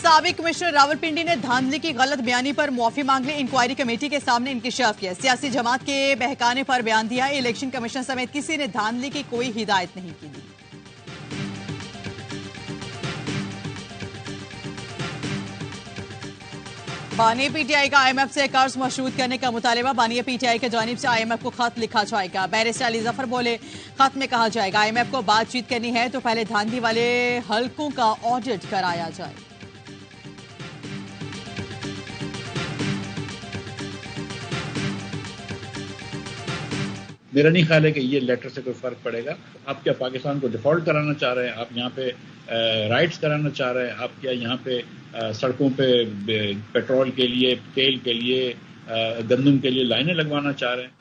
साबिक कमिश्नर रावलपिंडी ने धांधली की गलत बयानी पर मुआफी मांग ली। इंक्वायरी कमेटी के सामने इंकशाफ किया। सियासी जमात के बहकाने पर बयान दिया। इलेक्शन कमीशन समेत किसी ने धांधली की कोई हिदायत नहीं की। बानी पीटीआई का आईएमएफ से कर्ज मशरूत करने का मुतालबा। बानी पीटीआई की जानिब से आईएमएफ को खत लिखा जाएगा। बैरिस्टर अली जफर बोले, खत में कहा जाएगा आईएमएफ को बातचीत करनी है तो पहले धांधली वाले हलकों का ऑडिट कराया जाए। मेरा नहीं ख्याल है कि ये लेटर से कोई फर्क पड़ेगा। आप क्या पाकिस्तान को डिफॉल्ट कराना चाह रहे हैं? आप यहाँ पे राइट्स कराना चाह रहे हैं? आप क्या यहाँ पे सड़कों पे पेट्रोल के लिए, तेल के लिए, गंदम के लिए लाइनें लगवाना चाह रहे हैं?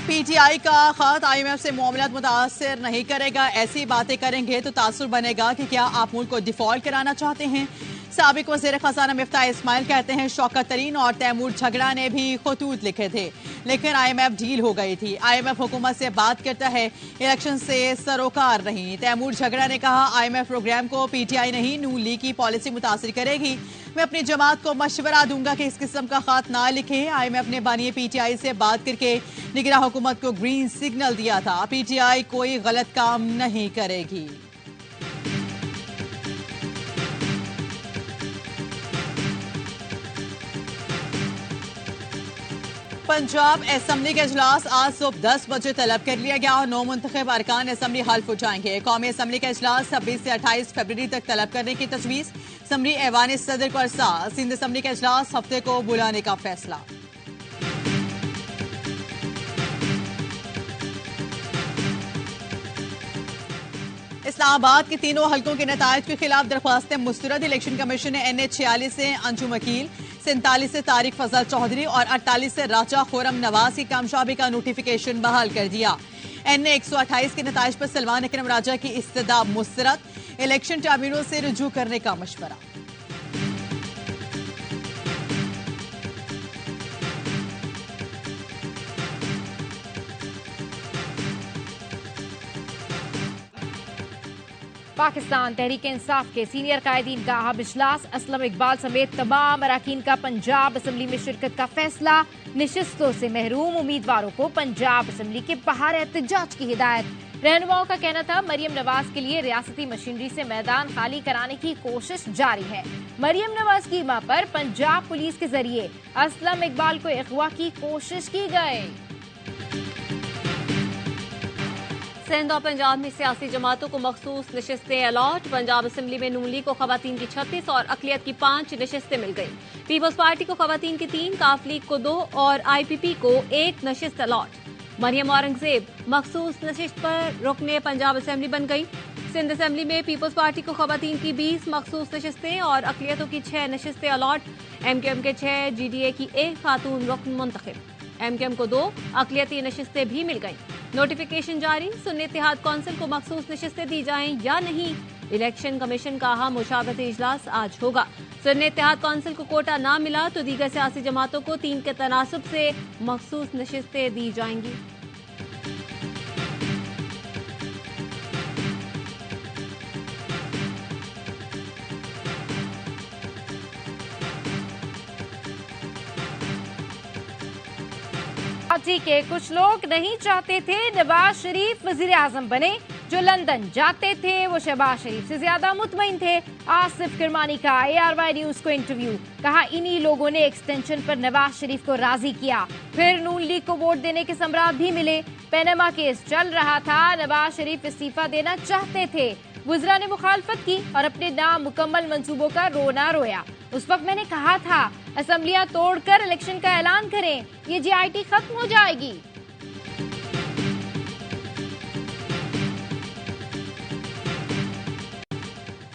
पीटीआई का खत आईएमएफ से मामलात मुतासर नहीं करेगा। ऐसी बातें करेंगे तो तासुर बनेगा कि क्या आप मुल्क को डिफॉल्ट कराना चाहते हैं। साबिक वज़ीर खजाना मिफ्ताह इस्माइल कहते हैं शौकत तरीन और तैमूर झगड़ा ने भी खतूत लिखे थे लेकिन आईएमएफ ढील हो गई थी। आईएमएफ हुकूमत से बात करता है, इलेक्शन से सरोकार नहीं। तैमूर झगड़ा ने कहा आईएमएफ प्रोग्राम को पीटीआई नहीं नून लीग की पॉलिसी मुतासर करेगी। मैं अपनी जमात को मशवरा दूंगा कि इस किस्म का खत ना लिखे। आईएमएफ ने बानी पीटीआई से बात करके निगरान हुकूमत को ग्रीन सिग्नल दिया था। पीटीआई कोई गलत काम नहीं करेगी। पंजाब असम्बली का इजलास आज सुबह 10 बजे तलब कर लिया गया और 9 मुंतखब अरकान असम्बली हल्फ उठाएंगे। कौमी असम्बली का इजलास 26 से 28 फरवरी तक तलब करने की तजवीज़। असम्बली ऐवान सदर को अरसा। सिंध असम्बली का इजलास हफ्ते को बुलाने का फैसला। इस्लामाबाद के तीनों हलकों के नतायज के खिलाफ दरख्वास्तें मुस्तरद। इलेक्शन कमीशन ने NH46 से अंजुम वकील, 47 से तारिक फजल चौधरी और 48 से राजा खुरम नवाज की कामयाबी का नोटिफिकेशन बहाल कर दिया। NA 128 के नतायज पर सलमान अकरम राजा की इस्तदा मुस्तरद। इलेक्शन ट्रिब्यूनल से रुजू करने का मशवरा। पाकिस्तान तहरीक इंसाफ के सीनियर कायदीन का अहम इजलास। असलम इकबाल समेत तमाम अरकान का पंजाब असम्बली में शिरकत का फैसला। निशस्तों से महरूम उम्मीदवारों को पंजाब असम्बली के बाहर एहतजाज की हिदायत। रहनुमाओं का कहना था मरियम नवाज के लिए रियासती मशीनरी से मैदान खाली कराने की कोशिश जारी है। मरियम नवाज की मां पर पंजाब पुलिस के जरिए असलम इकबाल को अगवा की कोशिश की गई। सिंध और पंजाब में सियासी जमातों को मखसूस नशिस्तें अलॉट। पंजाब असम्बली में नून लीग को खवातीन की 36 और अकलियत की 5 नशिस्तें मिल गई। पीपल्स पार्टी को खवातीन की 3, काफ लीग को 2 और IPP को 1 नशिस्त अलॉट। मरियम औरंगजेब मखसूस नशिस्त पर रुकने पंजाब असम्बली बन गई। सिंध असम्बली में पीपल्स पार्टी को खवातीन की 20 मखसूस नशिस्तें और अकलियतों की 6 नशिस्तें अलॉट। MKM के 6, GDA की 1 खातून रुकन मुंतखब। MKM को 2 अकलियती नशिस्तें भी मिल गईं। नोटिफिकेशन जारी। सुन्नी इत्तेहाद कौंसिल को मखसूस नशिस्तें दी जाएं या नहीं। इलेक्शन कमीशन का अहम मुशावरती इजलास आज होगा। सुन्नी इत्तेहाद कौंसिल को कोटा ना मिला तो दीगर सियासी जमातों को 3 के तनासुब से मखसूस नशिस्तें दी जाएंगी। पार्टी के कुछ लोग नहीं चाहते थे नवाज शरीफ वजीर आजम बने। जो लंदन जाते थे वो शहबाज शरीफ से ज्यादा मुतमईन थे। आसिफ किरमानी का ARY न्यूज को इंटरव्यू। कहा इन्हीं लोगों ने एक्सटेंशन पर नवाज शरीफ को राजी किया। फिर नून लीग को वोट देने के सम्राट भी मिले। पैनामा केस चल रहा था। नवाज शरीफ इस्तीफा देना चाहते थे। वज़रा ने मुखालफत की और अपने नामुकम्मल मंसूबों का रोना रोया। उस वक्त मैंने कहा था असम्बलियां तोड़कर इलेक्शन का ऐलान करें, ये GIT खत्म हो जाएगी।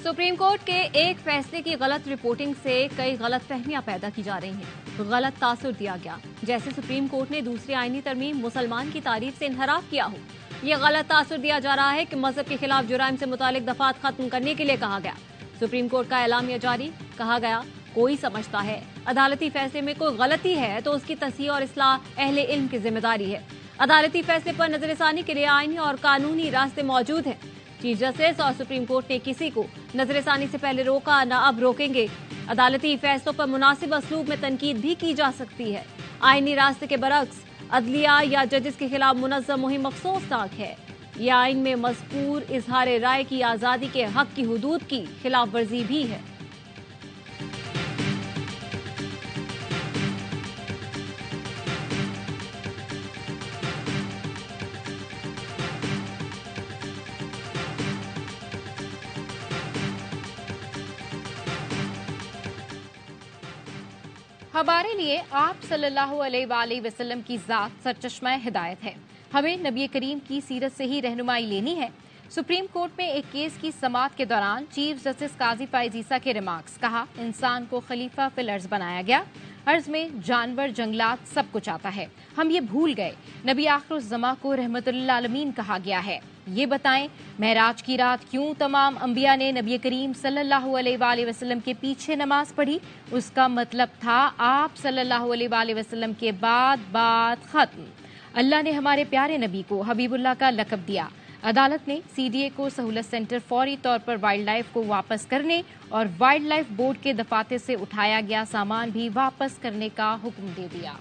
सुप्रीम कोर्ट के एक फैसले की गलत रिपोर्टिंग से कई गलत फहमियां पैदा की जा रही हैं। गलत तासुर दिया गया जैसे सुप्रीम कोर्ट ने दूसरी आईनी तरमीम मुसलमान की तारीफ से इनहराफ किया हो। यह गलत तासुर दिया जा रहा है कि मजहब के खिलाफ जुराइम से मुतालिक दफात खत्म करने के लिए कहा गया। सुप्रीम कोर्ट का एलामिया जारी। कहा गया कोई समझता है अदालती फैसले में कोई गलती है तो उसकी तस्हीह और इस्लाह अहले इल्म की जिम्मेदारी है। अदालती फैसले पर नजरसानी के लिए आईनी और कानूनी रास्ते मौजूद हैं। चीफ जस्टिस और सुप्रीम कोर्ट ने किसी को नजरसानी से पहले रोका, न अब रोकेंगे। अदालती फैसलों पर मुनासिब असलूब में तनकीद भी की जा सकती है। आईनी रास्ते के बरक्स अदलिया या जजेस के खिलाफ मुनज़्ज़म मुहिम अफसोसनाक है। यह आइन में मज़कूर इजहार राय की आज़ादी के हक की हुदूद की खिलाफ वर्जी भी है। हमारे लिए आप सल्लल्लाहु अलैहि वसल्लम की ज़ात सरचश्मा हिदायत है। हमें नबी करीम की सीरत से ही रहनुमाई लेनी है। सुप्रीम कोर्ट में एक केस की समाअत के दौरान चीफ जस्टिस काजी फाइज ईसा के रिमार्क्स। कहा, इंसान को खलीफा फिल अर्ज बनाया गया। अर्ज में जानवर, जंगलात सब कुछ आता है। हम ये भूल गए। नबी आखिरुज़्ज़मा को रहमतुल्लिल आलमीन कहा गया है। ये बताएं, महराज की रात क्यों तमाम अंबिया ने नबी करीम सल्लल्लाहु अलैहि वसल्लम के पीछे नमाज पढ़ी? उसका मतलब था आप सल्लल्लाहु अलैहि वसल्लम के बाद बात खत्म। अल्लाह ने हमारे प्यारे नबी को हबीबुल्लाह का लक़ब दिया। अदालत ने सीडीए को सहूलत सेंटर फौरी तौर पर वाइल्ड लाइफ को वापस करने और वाइल्ड लाइफ बोर्ड के दफातर से उठाया गया सामान भी वापस करने का हुक्म दे दिया।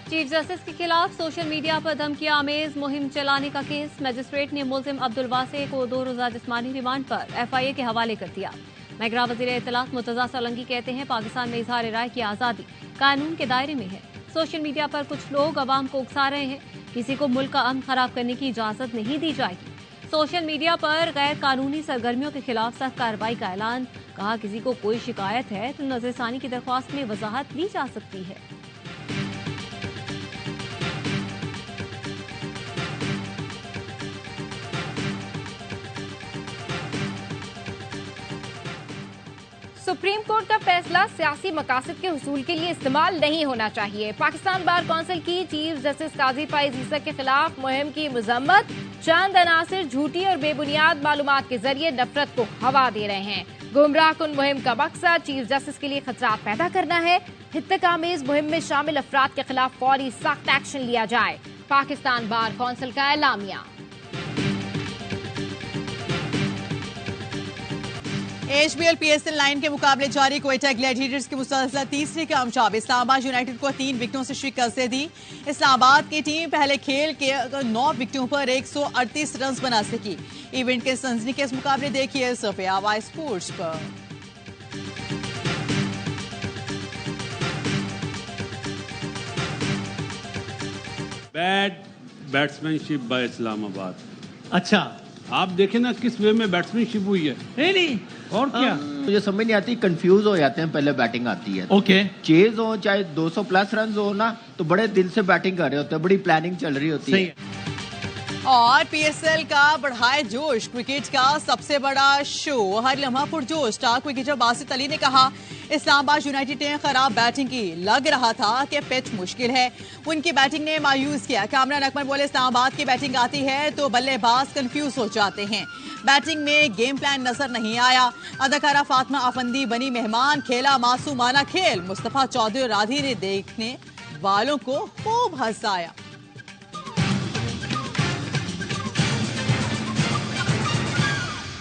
चीफ जस्टिस के खिलाफ सोशल मीडिया पर धमकियां आमेज मुहिम चलाने का केस। मजिस्ट्रेट ने मुल्जिम अब्दुल वासे को 2 रोजा जिस्मानी रिमांड पर एफआईए के हवाले कर दिया। मैगरा वज़ीर इत्तलात मुर्तज़ा सोलंकी कहते हैं, पाकिस्तान में इजहार राय की आज़ादी कानून के दायरे में है। सोशल मीडिया पर कुछ लोग अवाम को उकसा रहे हैं। किसी को मुल्क का अमन खराब करने की इजाजत नहीं दी जाएगी। सोशल मीडिया पर गैर कानूनी सरगर्मियों के खिलाफ सख्त कार्रवाई का ऐलान। कहा, किसी को कोई शिकायत है तो नजरसानी की दरख्वास्त में वजाहत ली जा सकती है। सुप्रीम कोर्ट का फैसला सियासी मकासद के हुसूल के लिए इस्तेमाल नहीं होना चाहिए। पाकिस्तान बार कौंसिल की चीफ जस्टिस काजी फाइज ईसा के खिलाफ मुहिम की मजम्मत। चंद अनासिर झूठी और बेबुनियाद मालूमात के जरिए नफरत को हवा दे रहे हैं। गुमराह कुन मुहिम का मकसद चीफ जस्टिस के लिए खतरात पैदा करना है। हित्तकामेज मुहिम में शामिल अफराद के खिलाफ फौरी सख्त एक्शन लिया जाए। पाकिस्तान बार कौंसिल का एलामिया। HBL PSL 9 के मुकाबले जारी क्वेटा ग्लैडिएटर्स की मुसलसल तीसरी कामयाब इस्लामाबाद यूनाइटेड को 3 विकेटों से शिकस्त दे दी। इस्लामाबाद की टीम पहले खेल के 9 विकेटों पर 138 रन बना सकी। इवेंट के सनसनीखेज मुकाबले देखिए सफिया वाई स्पोर्ट्स पर। Bad batsmanship by Islamabad. अच्छा, आप देखें ना किस वे में बैट्समैनशिप हुई है। नहीं और क्या मुझे समझ नहीं आती, कंफ्यूज हो जाते हैं पहले बैटिंग आती है। ओके, चेज हो चाहे 200 प्लस रन हो ना, तो बड़े दिल से बैटिंग कर रहे होते हैं, बड़ी प्लानिंग चल रही होती सही है। और PSL का बढ़ाए जोश, क्रिकेट का सबसे बड़ा शो, हर लम्हा पुरजोश। स्टार क्रिकेटर बासित अली ने कहा, इस्लामाबाद यूनाइटेड ने खराब बैटिंग की। लग रहा था कि पिच मुश्किल है, उनकी बैटिंग ने मायूस किया। कामरान अकमल बोले, इस्लामाबाद की बैटिंग आती है तो बल्लेबाज कंफ्यूज हो जाते हैं। बैटिंग में गेम प्लान नजर नहीं आया। अदाकारा फातिमा अफंदी बनी मेहमान, खेला मासूमाना खेल। मुस्तफा चौधरी और राधी ने देखने वालों को खूब हंसाया।